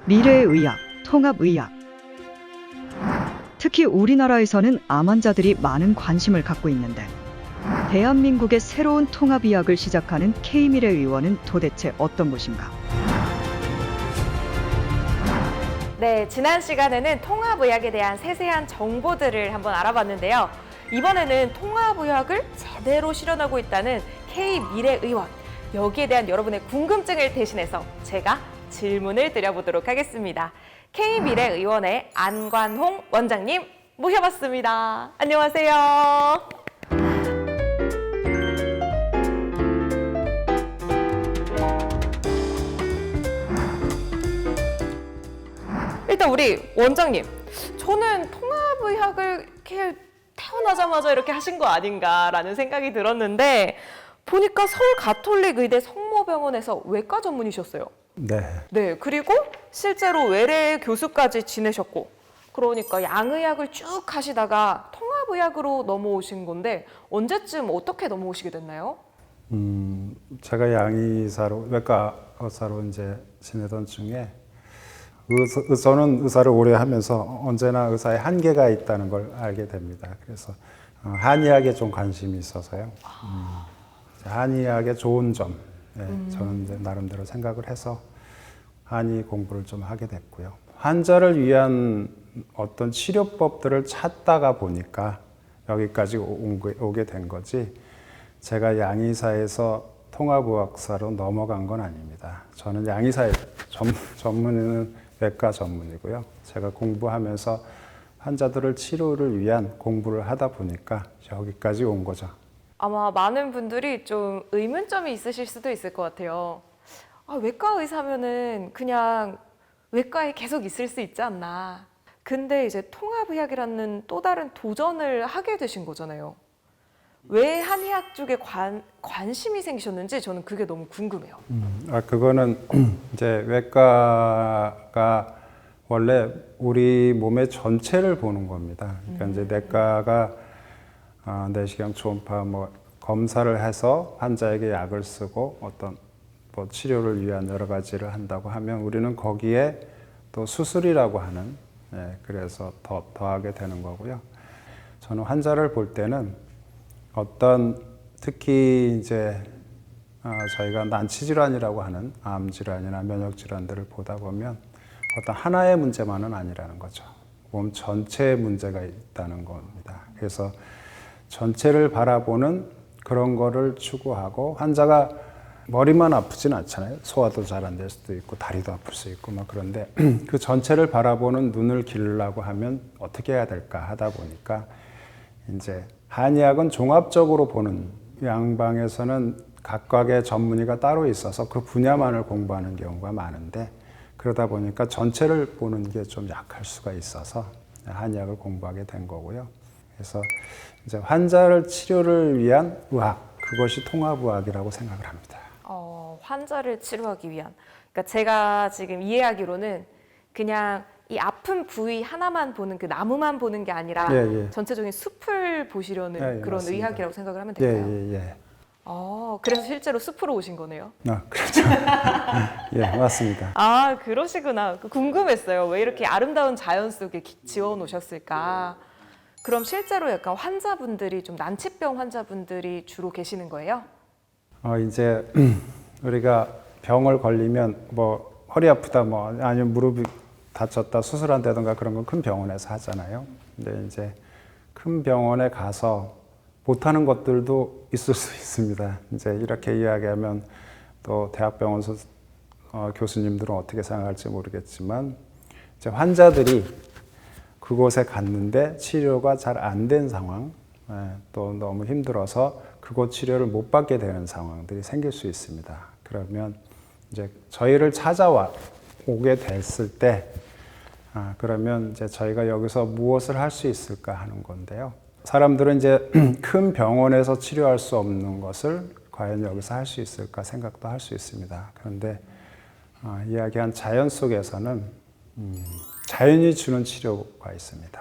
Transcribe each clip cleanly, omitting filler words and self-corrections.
미래의 의학, 통합의학. 특히 우리나라에서는 암 환자들이 많은 관심을 갖고 있는데 대한민국의 새로운 통합의학을 시작하는 K미래의원은 도대체 어떤 곳인가? 네, 지난 시간에는 통합의학에 대한 세세한 정보들을 한번 알아봤는데요. 이번에는 통합의학을 제대로 실현하고 있다는 K미래의원. 여기에 대한 여러분의 궁금증을 대신해서 제가 질문을 드려보도록 하겠습니다. K미래의원의 안관홍 원장님 모셔봤습니다. 안녕하세요. 일단 우리 원장님, 저는 통합의학을 이렇게 태어나자마자 이렇게 하신 거 아닌가라는 생각이 들었는데 보니까 서울 가톨릭 의대 성모병원에서 외과 전문이셨어요. 네. 네, 그리고 실제로 외래 교수까지 지내셨고, 그러니까 양의학을 쭉 하시다가 통합의학으로 넘어오신 건데 언제쯤 어떻게 넘어오시게 됐나요? 제가 양의사로 외과 의사로 이제 지내던 중에 저는 의사를 오래 하면서 언제나 의사의 한계가 있다는 걸 알게 됩니다. 그래서 한의학에 좀 관심이 있어서요. 한의학의 좋은 점, 저는 이제 나름대로 생각을 해서 한의 공부를 좀 하게 됐고요. 환자를 위한 어떤 치료법들을 찾다가 보니까 여기까지 오게 된 거지, 제가 양의사에서 통합의학사로 넘어간 건 아닙니다. 저는 양의사의 전문의는 외과 전문이고요. 제가 공부하면서 환자들을 치료를 위한 공부를 하다 보니까 여기까지 온 거죠. 아마 많은 분들이 좀 의문점이 있으실 수도 있을 것 같아요. 외과 의사면은 그냥 외과에 계속 있을 수 있지 않나. 근데 이제 통합의학이라는 또 다른 도전을 하게 되신 거잖아요. 왜 한의학 쪽에 관심이 생기셨는지 저는 그게 너무 궁금해요. 그거는 이제 외과가 원래 우리 몸의 전체를 보는 겁니다. 그러니까 이제 내과가 내시경, 초음파 뭐 검사를 해서 환자에게 약을 쓰고 어떤 뭐 치료를 위한 여러 가지를 한다고 하면 우리는 거기에 또 수술이라고 하는, 그래서 더하게 되는 거고요. 저는 환자를 볼 때는 어떤 특히 이제 저희가 난치 질환이라고 하는 암 질환이나 면역 질환들을 보다 보면 어떤 하나의 문제만은 아니라는 거죠. 몸 전체의 문제가 있다는 겁니다. 그래서 전체를 바라보는 그런 거를 추구하고, 환자가 머리만 아프진 않잖아요. 소화도 잘 안 될 수도 있고 다리도 아플 수 있고 막 그런데 그 전체를 바라보는 눈을 기르려고 하면 어떻게 해야 될까 하다 보니까 이제 한의학은 종합적으로 보는, 양방에서는 각각의 전문의가 따로 있어서 그 분야만을 공부하는 경우가 많은데, 그러다 보니까 전체를 보는 게 좀 약할 수가 있어서 한의학을 공부하게 된 거고요. 그래서 이제 환자를 치료를 위한 의학, 그것이 통합의학이라고 생각을 합니다. 환자를 치료하기 위한. 그러니까 제가 지금 이해하기로는 그냥 이 아픈 부위 하나만 보는, 그 나무만 보는 게 아니라 전체적인 숲을 보시려는 그런 맞습니다. 의학이라고 생각을 하면 될까요? 예. 그래서 실제로 숲으로 오신 거네요. 그렇죠. 예, 맞습니다. 그러시구나. 궁금했어요. 왜 이렇게 아름다운 자연 속에 지어 놓으셨을까? 그럼 실제로 약간 환자분들이 좀 난치병 환자분들이 주로 계시는 거예요? 이제 우리가 병을 걸리면 뭐 허리 아프다, 뭐 아니면 무릎이 다쳤다 수술한다든가 그런 건 큰 병원에서 하잖아요. 근데 이제 큰 병원에 가서 못하는 것들도 있을 수 있습니다. 이제 이렇게 이야기하면 또 대학병원 교수님들은 어떻게 생각할지 모르겠지만, 이제 환자들이 그곳에 갔는데 치료가 잘 안 된 상황, 또 너무 힘들어서 그곳 치료를 못 받게 되는 상황들이 생길 수 있습니다. 그러면 이제 저희를 찾아오게 됐을 때, 그러면 이제 저희가 여기서 무엇을 할 수 있을까 하는 건데요. 사람들은 이제 큰 병원에서 치료할 수 없는 것을 과연 여기서 할 수 있을까 생각도 할 수 있습니다. 그런데 이야기한 자연 속에서는 자연이 주는 치료가 있습니다.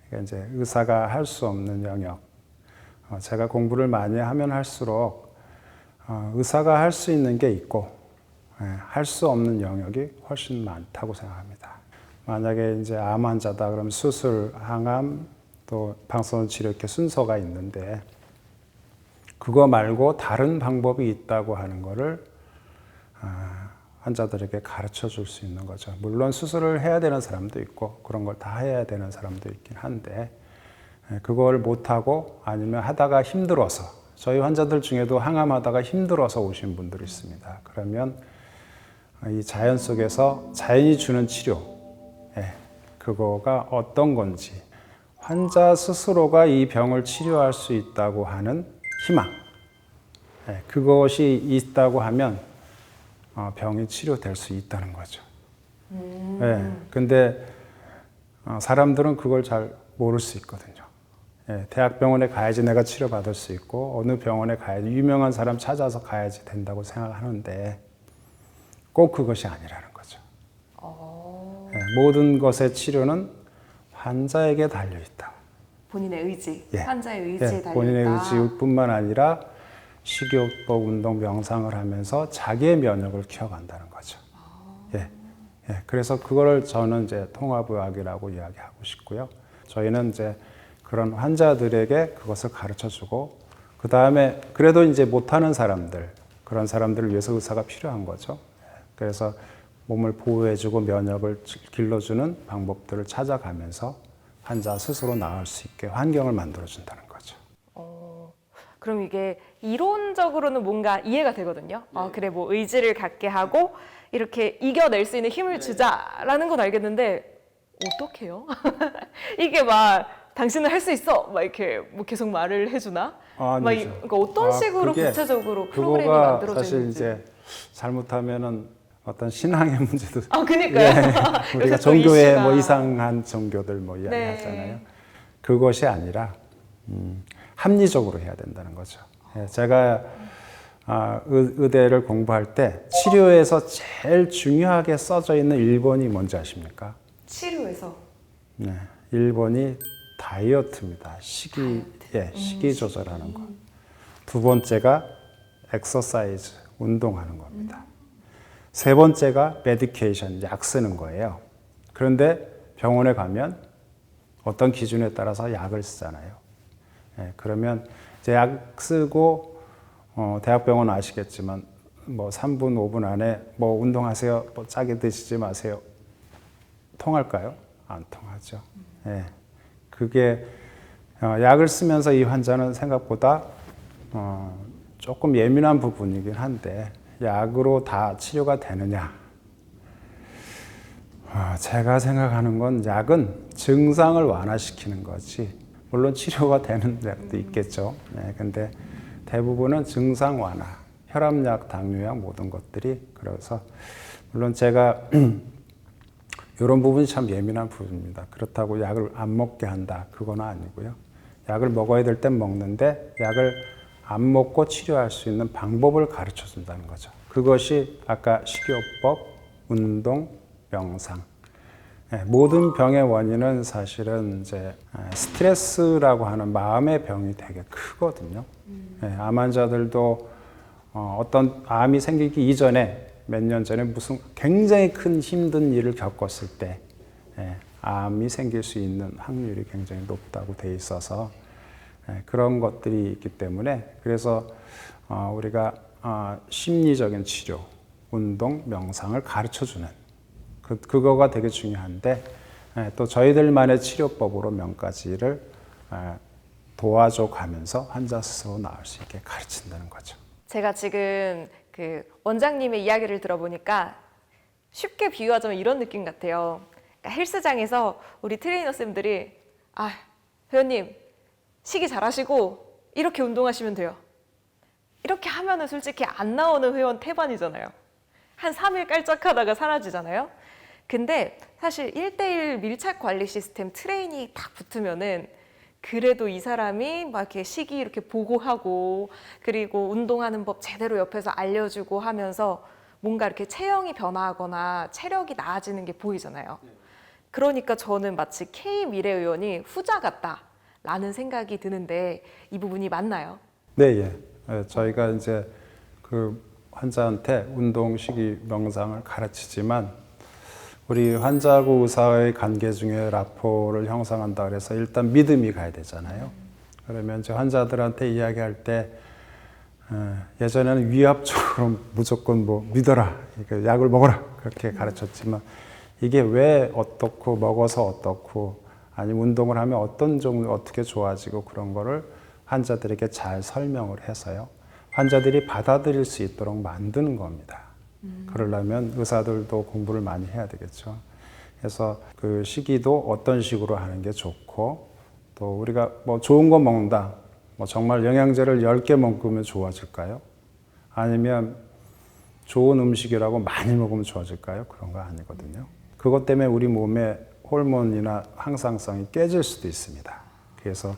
그러니까 이제 의사가 할 수 없는 영역, 제가 공부를 많이 하면 할수록 의사가 할 수 있는 게 있고 할 수 없는 영역이 훨씬 많다고 생각합니다. 만약에 이제 암 환자다 그러면 수술, 항암, 또 방사선 치료 이렇게 순서가 있는데 그거 말고 다른 방법이 있다고 하는 거를 환자들에게 가르쳐 줄 수 있는 거죠. 물론 수술을 해야 되는 사람도 있고 그런 걸 다 해야 되는 사람도 있긴 한데 그걸 못하고 아니면 하다가 힘들어서 저희 환자들 중에도 항암하다가 힘들어서 오신 분들이 있습니다. 그러면 이 자연 속에서 자연이 주는 치료 그거가 어떤 건지 환자 스스로가 이 병을 치료할 수 있다고 하는 희망 그것이 있다고 하면 병이 치료될 수 있다는 거죠. 근데 사람들은 그걸 잘 모를 수 있거든요. 대학병원에 가야지 내가 치료받을 수 있고 어느 병원에 가야지 유명한 사람 찾아서 가야지 된다고 생각하는데 꼭 그것이 아니라는 거죠. 모든 것의 치료는 환자에게 달려있다. 본인의 의지, 환자의 의지에 달려있다. 본인의 의지뿐만 아니라 식이요법, 운동, 명상을 하면서 자기의 면역을 키워간다는 거죠. 그래서 그거를 저는 이제 통합의학이라고 이야기하고 싶고요. 저희는 이제 그런 환자들에게 그것을 가르쳐주고 그 다음에 그래도 이제 못하는 사람들 그런 사람들을 위해서 의사가 필요한 거죠. 그래서 몸을 보호해주고 면역을 길러주는 방법들을 찾아가면서 환자 스스로 나을 수 있게 환경을 만들어준다는 거죠. 그럼 이게 이론적으로는 뭔가 이해가 되거든요. 그래 뭐 의지를 갖게 하고 이렇게 이겨낼 수 있는 힘을 주자라는 건 알겠는데 어떻게요? 이게 막 당신은 할 수 있어 막 이렇게 뭐 계속 말을 해주나? 그러니까 어떤 식으로 구체적으로 프로그램이 만들어져 사실 있는지. 이제 잘못하면은 어떤 신앙의 문제도 그러니까요. 우리가 종교에 뭐 이상한 종교들 뭐 이야기하잖아요. 그것이 아니라 합리적으로 해야 된다는 거죠. 제가 의대를 공부할 때 치료에서 제일 중요하게 써져 있는 1번이 뭔지 아십니까? 치료에서? 네, 1번이 다이어트입니다. 식이 조절하는 것. 두 번째가 엑서사이즈, 운동하는 겁니다. 세 번째가 메디케이션, 약 쓰는 거예요. 그런데 병원에 가면 어떤 기준에 따라서 약을 쓰잖아요. 그러면 이제 약 쓰고 대학병원 아시겠지만 뭐 3분, 5분 안에 뭐 운동하세요, 뭐 짜게 드시지 마세요. 통할까요? 안 통하죠. 그게 약을 쓰면서 이 환자는 생각보다 조금 예민한 부분이긴 한데 약으로 다 치료가 되느냐? 제가 생각하는 건 약은 증상을 완화시키는 거지. 물론 치료가 되는 약도 있겠죠. 근데 대부분은 증상 완화, 혈압약, 당뇨약 모든 것들이 그래서 물론 제가 이런 부분이 참 예민한 부분입니다. 그렇다고 약을 안 먹게 한다. 그건 아니고요. 약을 먹어야 될 땐 먹는데 약을 안 먹고 치료할 수 있는 방법을 가르쳐 준다는 거죠. 그것이 아까 식이요법, 운동, 명상. 모든 병의 원인은 사실은 이제 스트레스라고 하는 마음의 병이 되게 크거든요. 암 환자들도 어떤 암이 생기기 이전에 몇 년 전에 무슨 굉장히 큰 힘든 일을 겪었을 때 암이 생길 수 있는 확률이 굉장히 높다고 돼 있어서 그런 것들이 있기 때문에 그래서 우리가 심리적인 치료, 운동, 명상을 가르쳐주는 그거가 되게 중요한데 또 저희들만의 치료법으로 몇 가지를 도와줘 가면서 환자 스스로 나을 수 있게 가르친다는 거죠. 제가 지금 그 원장님의 이야기를 들어보니까 쉽게 비유하자면 이런 느낌 같아요. 그러니까 헬스장에서 우리 트레이너 쌤들이 회원님 식이 잘하시고 이렇게 운동하시면 돼요. 이렇게 하면은 솔직히 안 나오는 회원 태반이잖아요. 한 3일 깔짝하다가 사라지잖아요. 근데 사실 1:1 밀착 관리 시스템 트레이닝 딱 붙으면은 그래도 이 사람이 막 이렇게 식이 이렇게 보고하고 그리고 운동하는 법 제대로 옆에서 알려주고 하면서 뭔가 이렇게 체형이 변화하거나 체력이 나아지는 게 보이잖아요. 그러니까 저는 마치 K 미래 의원이 후자 같다라는 생각이 드는데 이 부분이 맞나요? 네, 저희가 이제 그 환자한테 운동, 식이, 명상을 가르치지만 우리 환자하고 의사의 관계 중에 라포를 형성한다 그래서 일단 믿음이 가야 되잖아요. 그러면 이제 환자들한테 이야기할 때 예전에는 위압적으로 무조건 뭐 믿어라, 약을 먹어라 그렇게 가르쳤지만 이게 왜 어떻고 먹어서 어떻고 아니면 운동을 하면 어떤 종류 어떻게 좋아지고 그런 거를 환자들에게 잘 설명을 해서요. 환자들이 받아들일 수 있도록 만드는 겁니다. 그러려면 의사들도 공부를 많이 해야 되겠죠. 그래서 그 식이도 어떤 식으로 하는 게 좋고 또 우리가 뭐 좋은 거 먹는다. 뭐 정말 영양제를 10개 먹으면 좋아질까요? 아니면 좋은 음식이라고 많이 먹으면 좋아질까요? 그런 거 아니거든요. 그것 때문에 우리 몸의 호르몬이나 항상성이 깨질 수도 있습니다. 그래서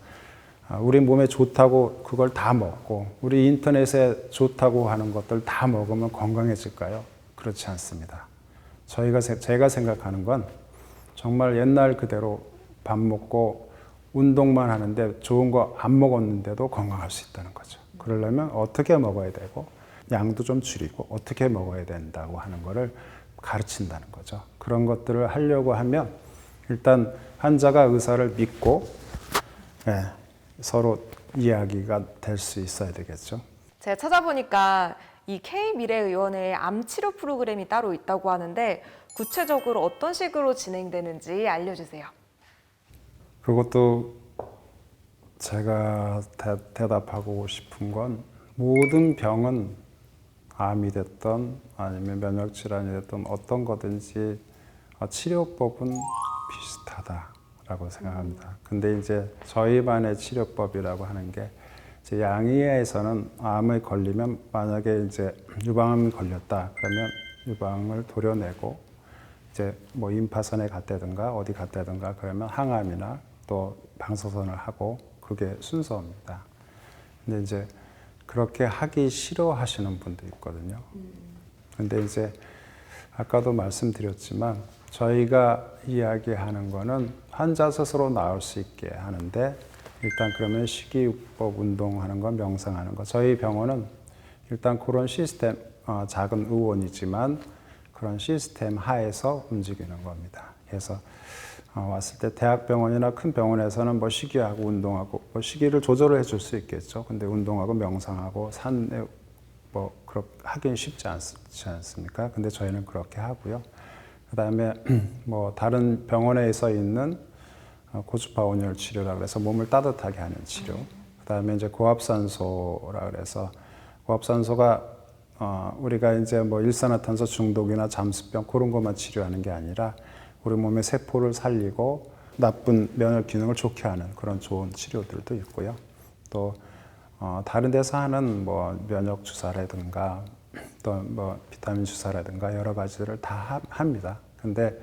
우리 몸에 좋다고 그걸 다 먹고 우리 인터넷에 좋다고 하는 것들 다 먹으면 건강해질까요? 그렇지 않습니다. 제가 생각하는 건 정말 옛날 그대로 밥 먹고 운동만 하는데 좋은 거 안 먹었는데도 건강할 수 있다는 거죠. 그러려면 어떻게 먹어야 되고 양도 좀 줄이고 어떻게 먹어야 된다고 하는 거를 가르친다는 거죠. 그런 것들을 하려고 하면 일단 환자가 의사를 믿고 서로 이야기가 될 수 있어야 되겠죠. 제가 찾아보니까 이 K미래의원의 암 치료 프로그램이 따로 있다고 하는데 구체적으로 어떤 식으로 진행되는지 알려주세요. 그것도 제가 대답하고 싶은 건 모든 병은 암이 됐던 아니면 면역질환이 됐던 어떤 거든지 치료법은 비슷하다라고 생각합니다. 근데 이제 저희 반의 치료법이라고 하는 게 이제 양의에서는 암에 걸리면 만약에 이제 유방암이 걸렸다 그러면 유방을 도려내고 이제 뭐 임파선에 갔다든가 어디 갔다든가 그러면 항암이나 또 방사선을 하고 그게 순서입니다. 근데 이제 그렇게 하기 싫어하시는 분도 있거든요. 근데 이제 아까도 말씀드렸지만 저희가 이야기하는 거는 환자 스스로 나을 수 있게 하는데 일단 그러면 식이요법 운동하는 거, 명상하는 거. 저희 병원은 일단 그런 시스템, 작은 의원이지만 그런 시스템 하에서 움직이는 겁니다. 그래서 왔을 때 대학병원이나 큰 병원에서는 뭐 식이하고 운동하고 뭐 식이를 조절을 해줄 수 있겠죠. 근데 운동하고 명상하고 산에 뭐 그렇게 하긴 쉽지 않지 않습니까? 근데 저희는 그렇게 하고요. 그다음에 뭐 다른 병원에서 있는 고주파 온열 치료라 그래서 몸을 따뜻하게 하는 치료. 그다음에 이제 고압산소라 그래서 고압산소가 우리가 이제 뭐 일산화탄소 중독이나 잠수병 그런 것만 치료하는 게 아니라 우리 몸의 세포를 살리고 나쁜 면역 기능을 좋게 하는 그런 좋은 치료들도 있고요. 또 다른 데서 하는 뭐 면역 주사라든가 또 뭐 비타민 주사라든가 여러 가지들을 다 합니다. 근데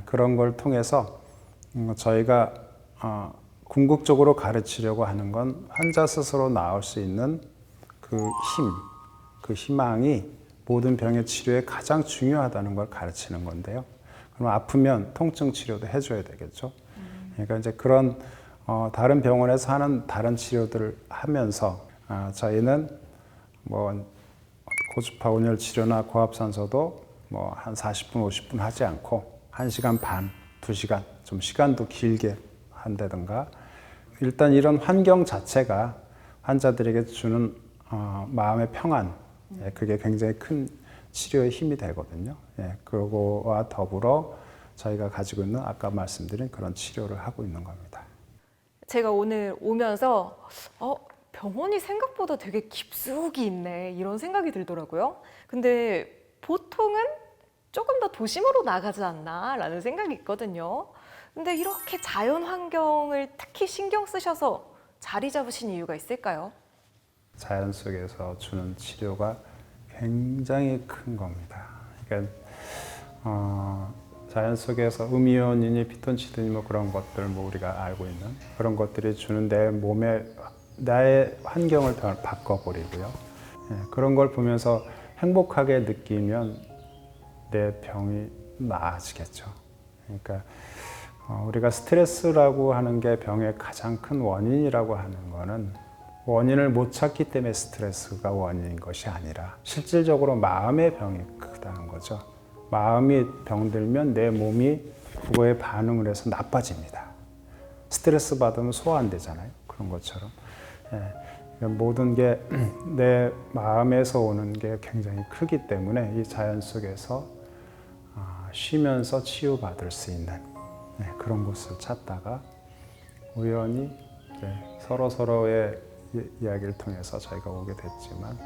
그런 걸 통해서 저희가 궁극적으로 가르치려고 하는 건 환자 스스로 나을 수 있는 그 힘, 그 희망이 모든 병의 치료에 가장 중요하다는 걸 가르치는 건데요. 그럼 아프면 통증 치료도 해줘야 되겠죠. 그러니까 이제 그런 다른 병원에서 하는 다른 치료들을 하면서 저희는 뭐 고주파 온열 치료나 고압산소도 뭐 한 40분, 50분 하지 않고 1시간 반, 2시간 좀 시간도 길게 한다든가 일단 이런 환경 자체가 환자들에게 주는 마음의 평안 그게 굉장히 큰 치료의 힘이 되거든요. 그거와 더불어 저희가 가지고 있는 아까 말씀드린 그런 치료를 하고 있는 겁니다. 제가 오늘 오면서 병원이 생각보다 되게 깊숙이 있네 이런 생각이 들더라고요. 근데 보통은 조금 더 도심으로 나가지 않나 라는 생각이 있거든요. 근데 이렇게 자연 환경을 특히 신경 쓰셔서 자리 잡으신 이유가 있을까요? 자연 속에서 주는 치료가 굉장히 큰 겁니다. 그러니까 자연 속에서 음이온이니 피톤치드니 뭐 그런 것들 뭐 우리가 알고 있는 그런 것들이 주는 내 몸에 나의 환경을 더 바꿔버리고요. 그런 걸 보면서 행복하게 느끼면 내 병이 나아지겠죠. 그러니까 우리가 스트레스라고 하는 게 병의 가장 큰 원인이라고 하는 거는 원인을 못 찾기 때문에 스트레스가 원인인 것이 아니라 실질적으로 마음의 병이 크다는 거죠. 마음이 병들면 내 몸이 그거에 반응을 해서 나빠집니다. 스트레스 받으면 소화 안 되잖아요. 그런 것처럼. 예. 모든 게 내 마음에서 오는 게 굉장히 크기 때문에 이 자연 속에서 쉬면서 치유받을 수 있는 그런 곳을 찾다가 우연히 서로의 이야기를 통해서 저희가 오게 됐지만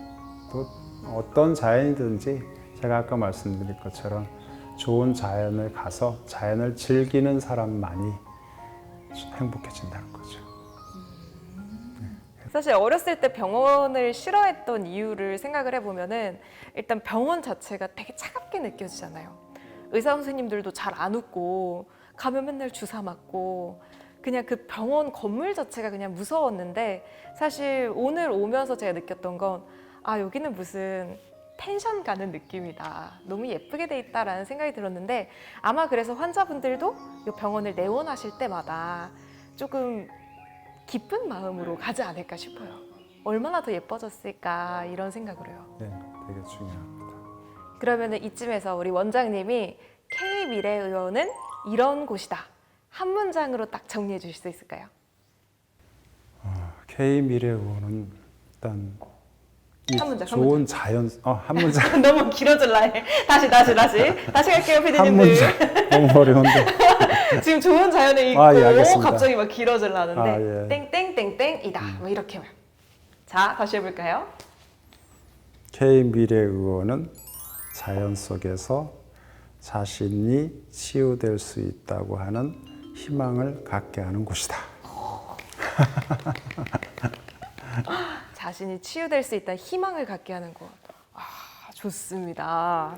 또 어떤 자연이든지 제가 아까 말씀드린 것처럼 좋은 자연을 가서 자연을 즐기는 사람만이 행복해진다는 거죠. 사실 어렸을 때 병원을 싫어했던 이유를 생각을 해보면은 일단 병원 자체가 되게 차갑게 느껴지잖아요. 의사 선생님들도 잘 안 웃고 가면 맨날 주사 맞고 그냥 그 병원 건물 자체가 그냥 무서웠는데 사실 오늘 오면서 제가 느꼈던 건 여기는 무슨 펜션 가는 느낌이다. 너무 예쁘게 돼 있다라는 생각이 들었는데 아마 그래서 환자분들도 이 병원을 내원하실 때마다 조금 기쁜 마음으로 가지 않을까 싶어요. 얼마나 더 예뻐졌을까 이런 생각으로 해요. 네, 되게 중요합니다. 그러면 이쯤에서 우리 원장님이 K미래의원은 이런 곳이다. 한 문장으로 딱 정리해 주실 수 있을까요? K미래의원은 일단 이 한 문장, 한 좋은 자연 한 문장 너무 길어질라 해. 다시 갈게요, 한 피디님들. 문장 너무 어려운데 지금 좋은 자연에 있고 예, 알겠습니다. 갑자기 막 길어질라 하는데 예. 땡땡땡땡이다. 뭐 이렇게. 자, 다시 해볼까요? K미래의원은 자연 속에서 자신이 치유될 수 있다고 하는 희망을 갖게 하는 곳이다. 자신이 치유될 수 있다는 희망을 갖게 하는 곳. 좋습니다.